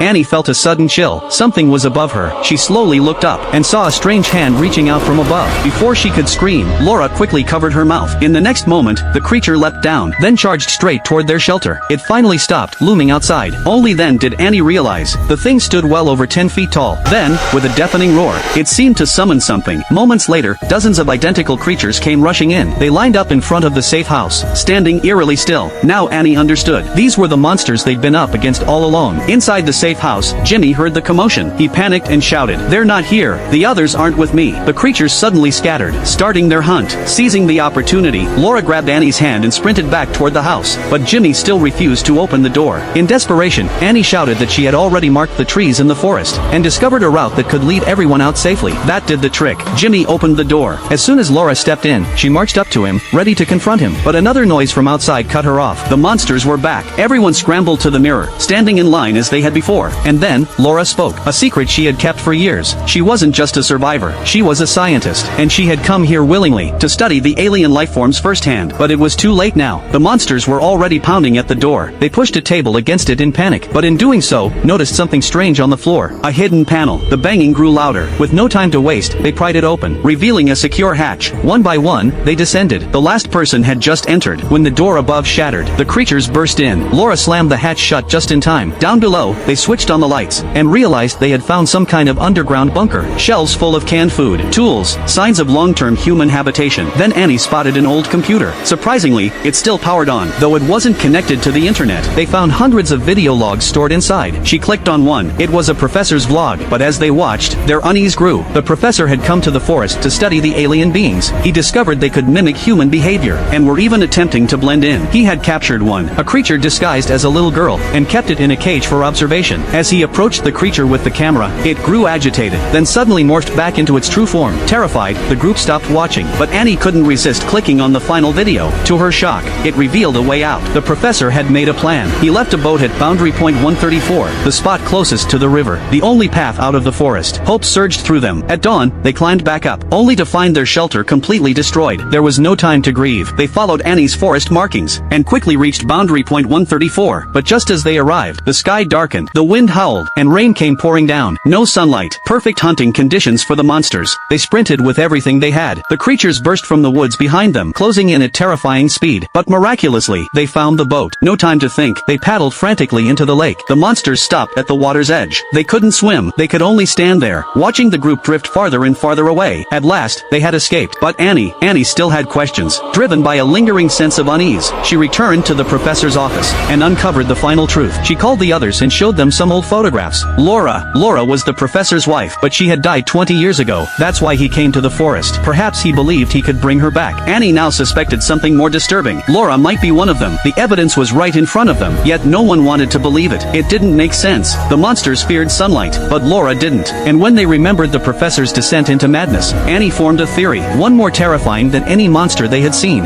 Annie felt a sudden chill. Something was above her. She slowly looked up and saw a strange hand reaching out from above. Before she could scream, Laura quickly covered her mouth. In the next moment, the creature leapt down, then charged straight toward their shelter. It finally stopped, looming outside. Only then did Annie realize the thing stood well over 10 feet tall. Then, with a deafening roar, it seemed to summon something. Moments later, dozens of identical creatures came rushing in. They lined up in front of the safe house, standing eerily still. Now Annie understood. These were the monsters they'd been up against all along. Inside the safe house, Jimmy heard the commotion. He panicked and shouted, "They're not here. The others aren't with me." The creatures suddenly scattered, starting their hunt. Seizing the opportunity, Laura grabbed Annie's hand and sprinted back toward the house. But Jimmy still refused to open the door. In desperation, Annie shouted that she had already marked the trees in the forest and discovered a route that could lead everyone out safely. That did the trick. Jimmy opened the door. As soon as Laura stepped in, she marched up to him, ready to confront him. But another noise from outside cut her off. The monsters were back. Everyone scrambled to the mirror, standing in line as they had before. And then, Laura spoke. A secret she had kept for years. She wasn't just a survivor. She was a scientist. And she had come here willingly to study the alien lifeforms firsthand. But it was too late now. The monsters were already pounding at the door. They pushed a table against it in panic. But in doing so, noticed something strange on the floor. A hidden panel. The banging grew louder. With no time to waste, they pried it open, revealing a secure hatch. One by one, they descended. The last person had just entered when the door above shattered. The creatures burst in. Laura slammed the hatch shut just in time. Down below, they switched on the lights and realized they had found some kind of underground bunker. Shelves full of canned food, tools, signs of long-term human habitation. Then Annie spotted an old computer. Surprisingly, it still powered on, though it wasn't connected to the internet. They found hundreds of video logs stored inside. She clicked on one. It was a professor's vlog, but as they watched, their unease grew. The professor had come to the forest to study the alien beings. He discovered they could mimic human behavior, and were even attempting to blend in. He had captured one, a creature disguised as a little girl, and kept it in a cage for observation. As he approached the creature with the camera, it grew agitated, then suddenly morphed back into its true form. Terrified, the group stopped watching, but Annie couldn't resist clicking on the final video. To her shock, it revealed a way out. The professor had made a plan. He left a boat at boundary point 134, the spot closest to the river, the only path out of the forest. Hope surged through them. At dawn, they climbed back up, only to find their shelter completely destroyed. There was no time to grieve. They followed Annie's forest markings, and quickly reached boundary point 134. But just as they arrived, the sky darkened, the wind howled, and rain came pouring down. No sunlight. Perfect hunting conditions for the monsters. They sprinted with everything they had. The creatures burst from the woods behind them, closing in at terrifying speed. But miraculously, they found the boat. No time to think. They paddled frantically into the lake. The monsters stopped at the water's edge. They couldn't swim. They could only stand there, watching the group drift farther and farther away. At last, they had escaped. But Annie still had questions. Driven by a lingering sense of unease, she returned to the professor's office and uncovered the final truth. She called the others and showed them some old photographs. Laura was the professor's wife, but she had died 20 years ago. That's why he came to the forest. Perhaps he believed he could bring her back. Annie now suspected something more disturbing. Laura might be one of them. The evidence was right in front of them, yet no one wanted to believe it. It didn't make sense. The monsters feared sunlight, but Laura didn't. And when they remembered the professor's descent into madness, Annie formed a theory, one more terrifying than any monster they had seen.